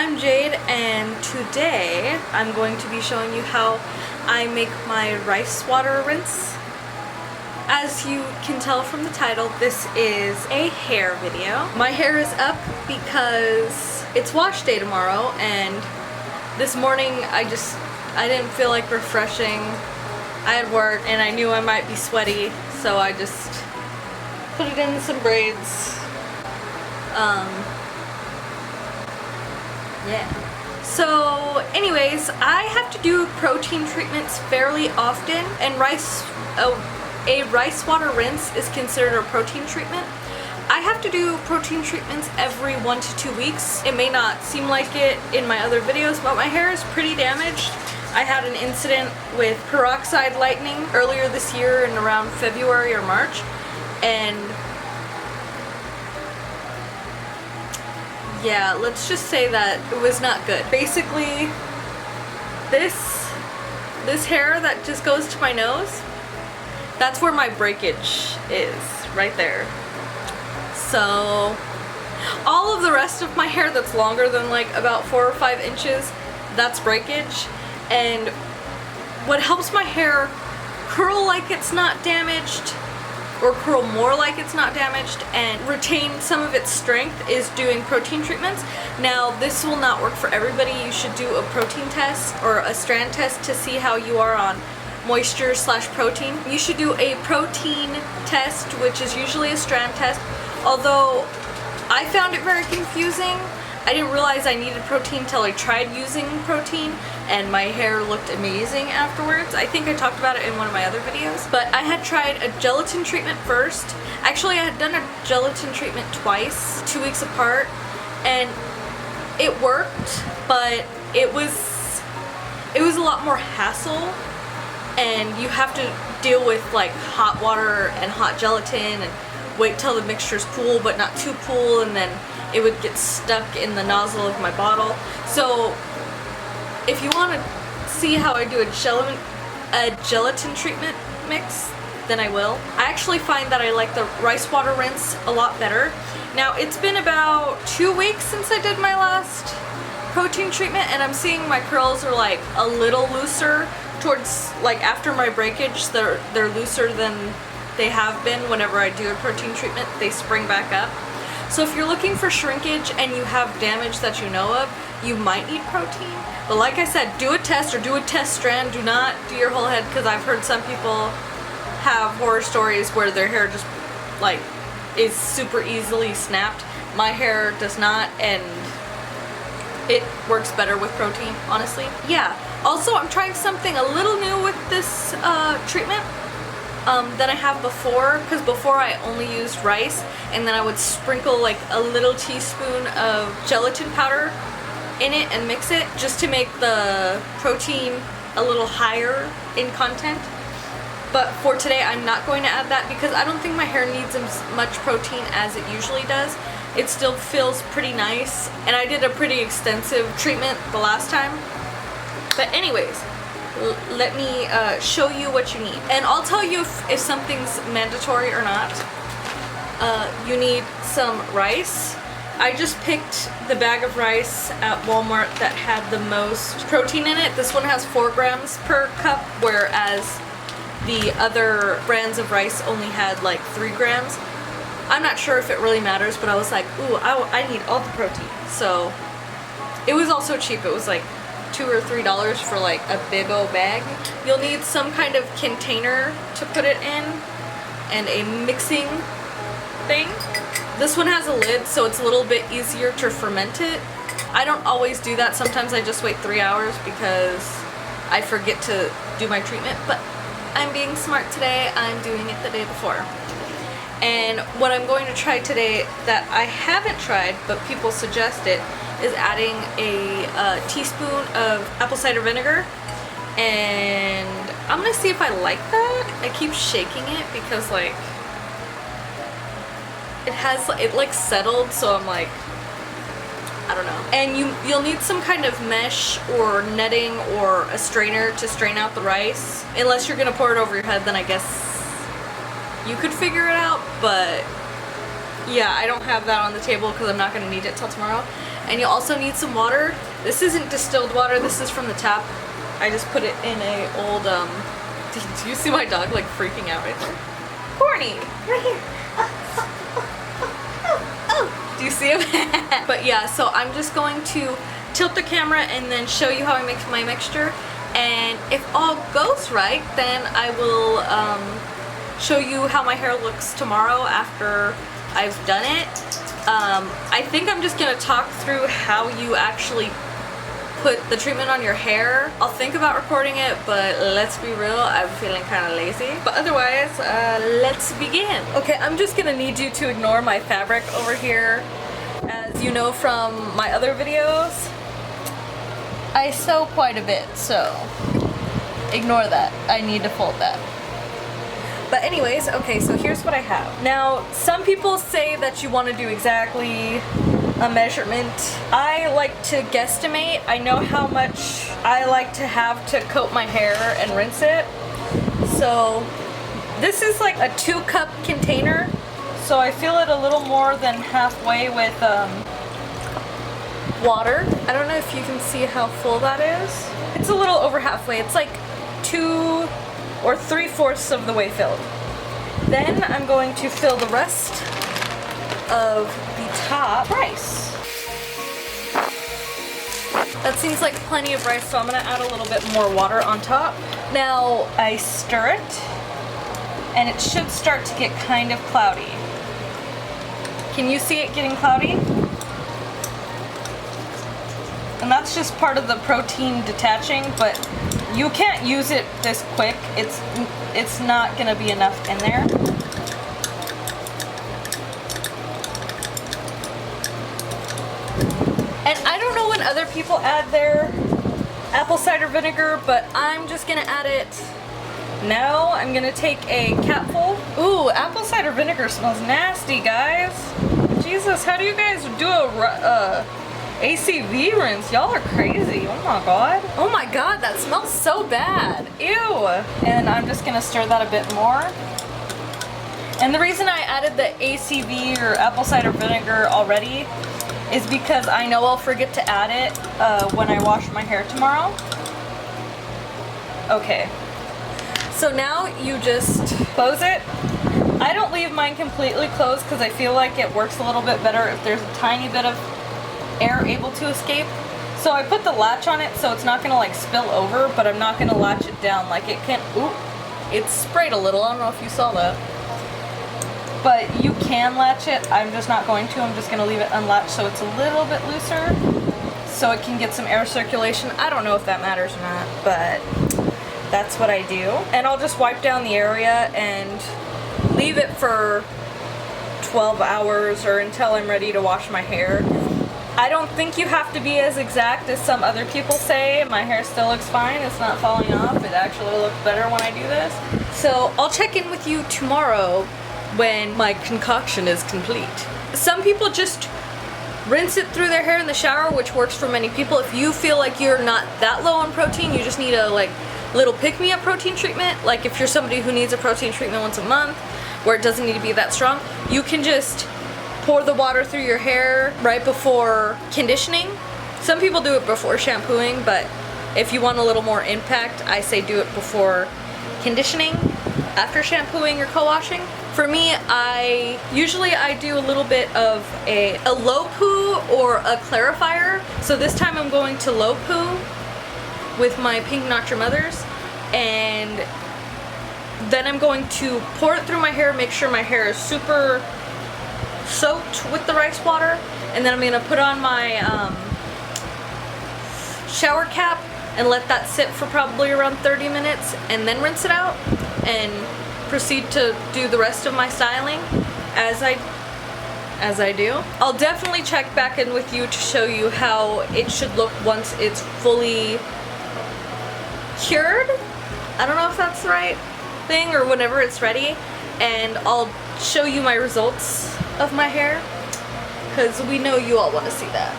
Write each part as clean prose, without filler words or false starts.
I'm Jade, and today I'm going to be showing you how I make my rice water rinse. As you can tell from the title, this is a hair video. My hair is up because it's wash day tomorrow, and this morning I didn't feel like refreshing. I had work and I knew I might be sweaty, so I just put it in some braids. Yeah. So anyways, I have to do protein treatments fairly often, and a rice water rinse is considered a protein treatment. I have to do protein treatments every 1 to 2 weeks. It may not seem like it in my other videos, but my hair is pretty damaged. I had an incident with peroxide lightning earlier this year in around February or March, and yeah, let's just say that it was not good. Basically, this hair that just goes to my nose, that's where my breakage is, right there. So all of the rest of my hair that's longer than like about 4 or 5 inches, that's breakage. And what helps my hair curl like it's not damaged, or curl more like it's not damaged, and retain some of its strength is doing protein treatments. Now, this will not work for everybody. You should do a protein test or a strand test to see how you are on moisture/protein. You should do a protein test, which is usually a strand test, although I found it very confusing. I didn't realize I needed protein till I tried using protein, and my hair looked amazing afterwards. I think I talked about it in one of my other videos. But I had tried a gelatin treatment first. Actually, I had done a gelatin treatment twice, 2 weeks apart, and it worked, but it was a lot more hassle, and you have to deal with like hot water and hot gelatin and wait till the mixture's cool but not too cool, and then it would get stuck in the nozzle of my bottle. So if you want to see how I do a gelatin treatment mix, then I will. I actually find that I like the rice water rinse a lot better. Now, it's been about 2 weeks since I did my last protein treatment, and I'm seeing my curls are like a little looser towards, like, after my breakage, they're looser than they have been. Whenever I do a protein treatment, they spring back up. So if you're looking for shrinkage and you have damage that you know of, you might need protein. But like I said, do a test or do a test strand. Do not do your whole head, because I've heard some people have horror stories where their hair just like is super easily snapped. My hair does not, and it works better with protein, honestly. Yeah. Also, I'm trying something a little new with this treatment than I have before, because before I only used rice, and then I would sprinkle like a little teaspoon of gelatin powder in it and mix it just to make the protein a little higher in content. But for today, I'm not going to add that because I don't think my hair needs as much protein as it usually does. It still feels pretty nice, and I did a pretty extensive treatment the last time. But anyways, let me show you what you need, and I'll tell you if something's mandatory or not. You need some rice. I just picked the bag of rice at Walmart that had the most protein in it. This one has 4 grams per cup, whereas the other brands of rice only had like 3 grams. I'm not sure if it really matters, but I was like, ooh, I need all the protein. So it was also cheap. It was like $2 or $3 for like a big old bag. You'll need some kind of container to put it in, and a mixing thing. This one has a lid, so it's a little bit easier to ferment it. I don't always do that. Sometimes I just wait 3 hours because I forget to do my treatment, but I'm being smart today. I'm doing it the day before. And what I'm going to try today that I haven't tried, but people suggest it, is adding a teaspoon of apple cider vinegar, and I'm gonna see if I like that. I keep shaking it because like it like settled, so I'm like, I don't know. And you'll need some kind of mesh or netting or a strainer to strain out the rice. Unless you're gonna pour it over your head, then I guess you could figure it out, but yeah, I don't have that on the table because I'm not gonna need it till tomorrow. And you also need some water. This isn't distilled water, this is from the tap. I just put it in a old, do you see my dog like freaking out right there? Corny! Right here. Do you see him? But yeah, so I'm just going to tilt the camera and then show you how I make my mixture. And if all goes right, then I will show you how my hair looks tomorrow after I've done it. I think I'm just gonna talk through how you actually put the treatment on your hair. I'll think about recording it, but let's be real, I'm feeling kind of lazy. But otherwise, let's begin. Okay, I'm just gonna need you to ignore my fabric over here. As you know from my other videos, I sew quite a bit, so ignore that. I need to fold that. But anyways, okay, so here's what I have. Now, some people say that you want to do exactly a measurement. I like to guesstimate. I know how much I like to have to coat my hair and rinse it. So this is like a 2-cup container. So I fill it a little more than halfway with water. I don't know if you can see how full that is. It's a little over halfway. It's like 2 or 3/4 of the way filled. Then I'm going to fill the rest of the top rice. That seems like plenty of rice, so I'm gonna add a little bit more water on top. Now I stir it, and it should start to get kind of cloudy. Can you see it getting cloudy? And that's just part of the protein detaching, but you can't use it this quick. It's not gonna be enough in there. And I don't know when other people add their apple cider vinegar, but I'm just gonna add it now. I'm gonna take a capful. Ooh, apple cider vinegar smells nasty, guys. Jesus, how do you guys do a ACV rinse? Y'all are crazy. Oh my god. Oh my god, that smells so bad. Ew. And I'm just gonna stir that a bit more. And the reason I added the ACV or apple cider vinegar already is because I know I'll forget to add it when I wash my hair tomorrow. Okay. So now you just close it. I don't leave mine completely closed because I feel like it works a little bit better if there's a tiny bit of air able to escape. So I put the latch on it so it's not gonna like spill over, but I'm not gonna latch it down. Like it can, ooh, it sprayed a little. I don't know if you saw that. But you can latch it. I'm just not going to. I'm just gonna leave it unlatched so it's a little bit looser so it can get some air circulation. I don't know if that matters or not, but that's what I do. And I'll just wipe down the area and leave it for 12 hours or until I'm ready to wash my hair. I don't think you have to be as exact as some other people say. My hair still looks fine. It's not falling off. It actually looks better when I do this. So I'll check in with you tomorrow when my concoction is complete. Some people just rinse it through their hair in the shower, which works for many people. If you feel like you're not that low on protein, you just need a like little pick-me-up protein treatment. Like if you're somebody who needs a protein treatment once a month, where it doesn't need to be that strong, you can just pour the water through your hair right before conditioning. Some people do it before shampooing, but if you want a little more impact, I say do it before conditioning, after shampooing or co-washing. For me, I usually do a little bit of a low poo or a clarifier. So this time I'm going to low poo with my Pink Not Your Mother's, and then I'm going to pour it through my hair, make sure my hair is super soaked with the rice water, and then I'm gonna put on my shower cap and let that sit for probably around 30 minutes and then rinse it out and proceed to do the rest of my styling as I do. I'll definitely check back in with you to show you how it should look once it's fully cured. I don't know if that's the right thing, or whenever it's ready, and I'll show you my results of my hair because we know you all want to see that.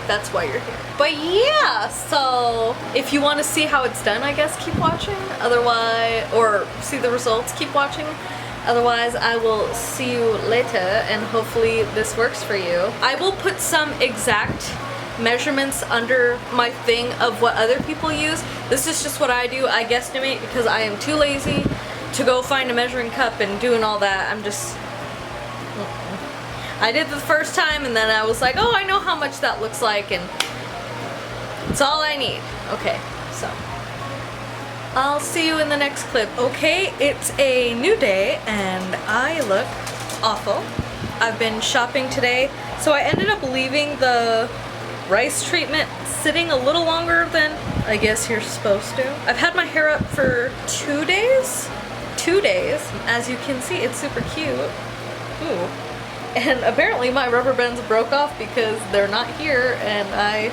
That's why you're here. But yeah, so if you want to see how it's done, I guess keep watching. Otherwise, or see the results, keep watching. Otherwise, I will see you later, and hopefully this works for you. I will put some exact measurements under my thing of what other people use. This is just what I do. I guesstimate because I am too lazy to go find a measuring cup and doing all that. I did the first time, and then I was like, oh, I know how much that looks like, and it's all I need. Okay, so I'll see you in the next clip. Okay, it's a new day and I look awful. I've been shopping today, so I ended up leaving the rice treatment sitting a little longer than I guess you're supposed to. I've had my hair up for 2 days. 2 days. As you can see, it's super cute. Ooh. And apparently my rubber bands broke off because they're not here, and I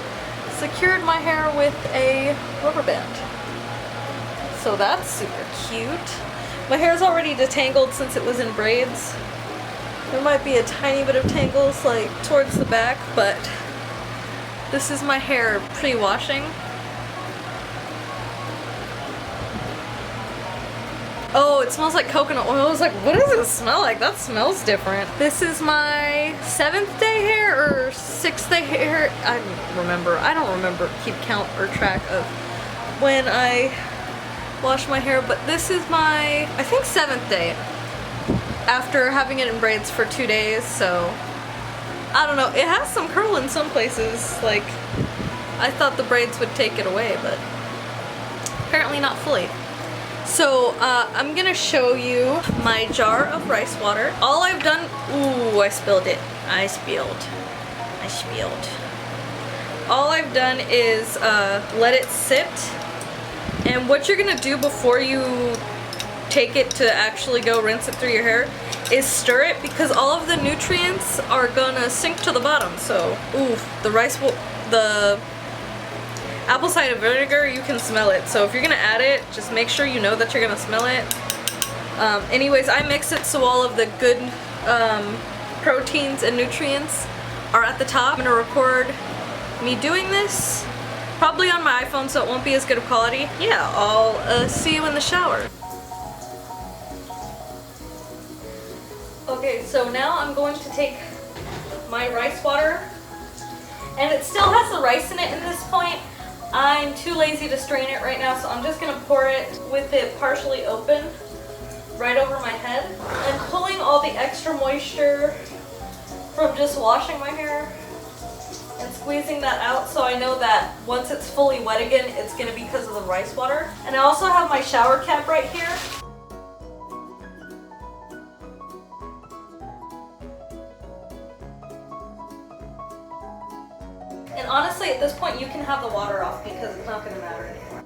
secured my hair with a rubber band. So that's super cute. My hair's already detangled since it was in braids. There might be a tiny bit of tangles like towards the back, but this is my hair pre-washing. Oh, it smells like coconut oil. I was like, what does it smell like? That smells different. This is my 7th day hair or 6th day hair. I don't remember, keep count or track of when I wash my hair, but this is my, I think 7th day after having it in braids for 2 days, so I don't know. It has some curl in some places. Like, I thought the braids would take it away, but apparently not fully. So I'm gonna show you my jar of rice water. All I've done, ooh, I spilled it. I spilled. All I've done is let it sit. And what you're gonna do before you take it to actually go rinse it through your hair is stir it, because all of the nutrients are gonna sink to the bottom. So, ooh, the apple cider vinegar, you can smell it. So if you're gonna add it, just make sure you know that you're gonna smell it. Anyways, I mix it so all of the good proteins and nutrients are at the top. I'm gonna record me doing this, probably on my iPhone, so it won't be as good of quality. Yeah, I'll see you in the shower. Okay, so now I'm going to take my rice water, and it still has the rice in it at this point. I'm too lazy to strain it right now, so I'm just gonna pour it with it partially open right over my head. I'm pulling all the extra moisture from just washing my hair and squeezing that out, so I know that once it's fully wet again, it's gonna be because of the rice water. And I also have my shower cap right here. And honestly, at this point, you can have the water off because it's not going to matter anymore.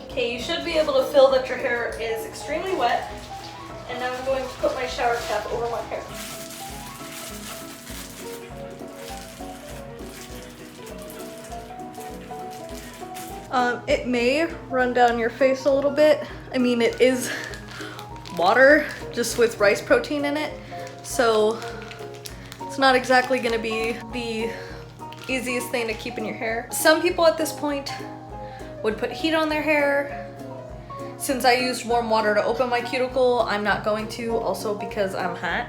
Okay, you should be able to feel that your hair is extremely wet. And now I'm going to put my shower cap over my hair. It may run down your face a little bit. I mean, it is water just with rice protein in it, so it's not exactly gonna be the easiest thing to keep in your hair. Some people at this point would put heat on their hair. Since I used warm water to open my cuticle, I'm not going to, also because I'm hot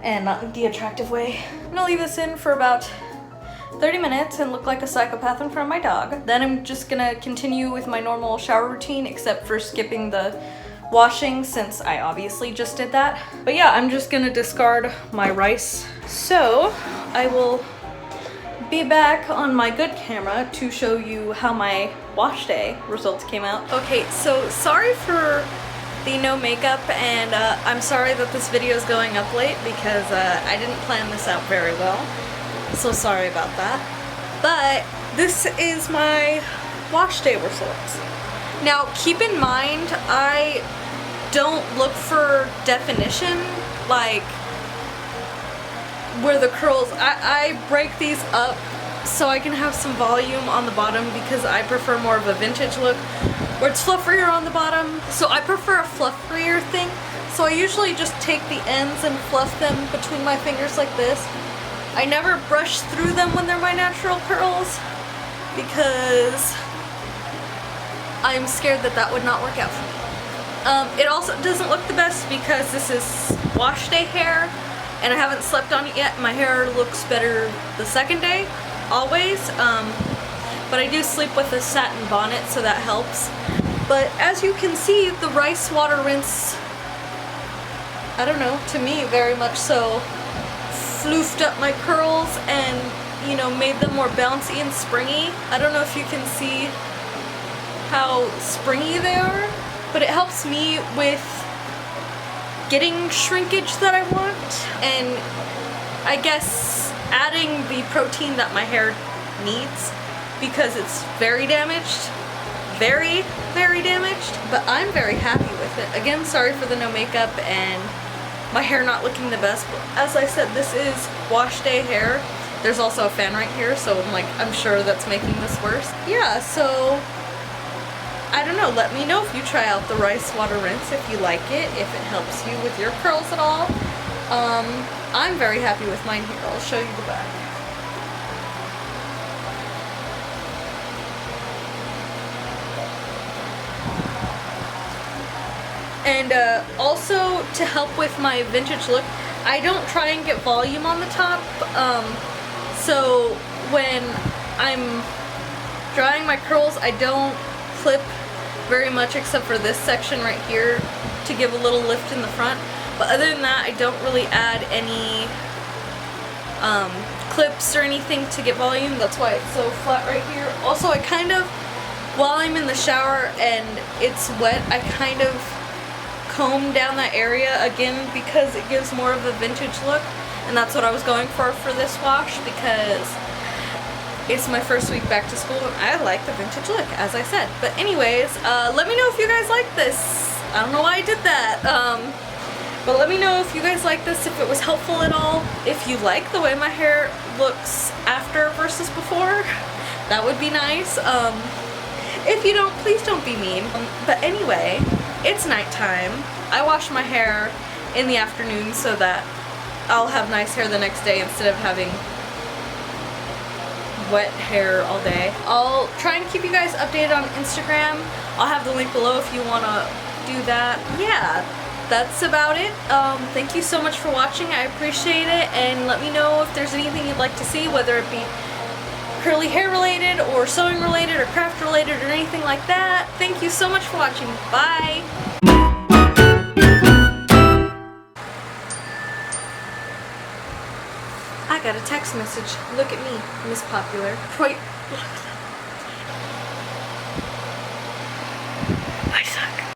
and not in the attractive way. I'm gonna leave this in for about 30 minutes and look like a psychopath in front of my dog. Then I'm just gonna continue with my normal shower routine, except for skipping the washing since I obviously just did that. But yeah, I'm just gonna discard my rice. So I will be back on my good camera to show you how my wash day results came out. Okay, so sorry for the no makeup, and I'm sorry that this video is going up late because I didn't plan this out very well. So sorry about that. But this is my wash day results. Now keep in mind, I don't look for definition, like where the curls, I break these up so I can have some volume on the bottom because I prefer more of a vintage look where it's fluffier on the bottom. So I prefer a fluffier thing. So I usually just take the ends and fluff them between my fingers like this. I never brush through them when they're my natural curls. because I'm scared that that would not work out for me. It also doesn't look the best because this is wash day hair and I haven't slept on it yet. My hair looks better the second day, always. But I do sleep with a satin bonnet, so that helps. But as you can see, the rice water rinse, I don't know, to me very much so, floofed up my curls and, you know, made them more bouncy and springy. I don't know if you can see how springy they are, but it helps me with getting shrinkage that I want, and I guess adding the protein that my hair needs because it's very damaged. Very, very damaged, but I'm very happy with it. Again, sorry for the no makeup and my hair not looking the best, but as I said, this is wash day hair. There's also a fan right here, so I'm sure that's making this worse. Yeah, so I don't know, let me know if you try out the rice water rinse, if you like it, if it helps you with your curls at all. I'm very happy with mine here. I'll show you the back. And also to help with my vintage look, I don't try and get volume on the top, so when I'm drying my curls I don't clip very much except for this section right here to give a little lift in the front, but other than that I don't really add any clips or anything to get volume. That's why it's so flat right here. Also, I kind of, while I'm in the shower and it's wet, I kind of comb down that area again because it gives more of a vintage look, and that's what I was going for this wash because it's my first week back to school and I like the vintage look, as I said. But anyways, let me know if you guys like this. I don't know why I did that, but let me know if you guys like this, if it was helpful at all, if you like the way my hair looks after versus before. That would be nice. If you don't, please don't be mean. But anyway, it's nighttime. I wash my hair in the afternoon so that I'll have nice hair the next day instead of having wet hair all day. I'll try and keep you guys updated on Instagram. I'll have the link below if you want to do that. Yeah, that's about it. Thank you so much for watching. I appreciate it, and let me know if there's anything you'd like to see, whether it be curly hair related or sewing related or craft related or anything like that. Thank you so much for watching. Bye! I got a text message. Look at me, Miss Popular.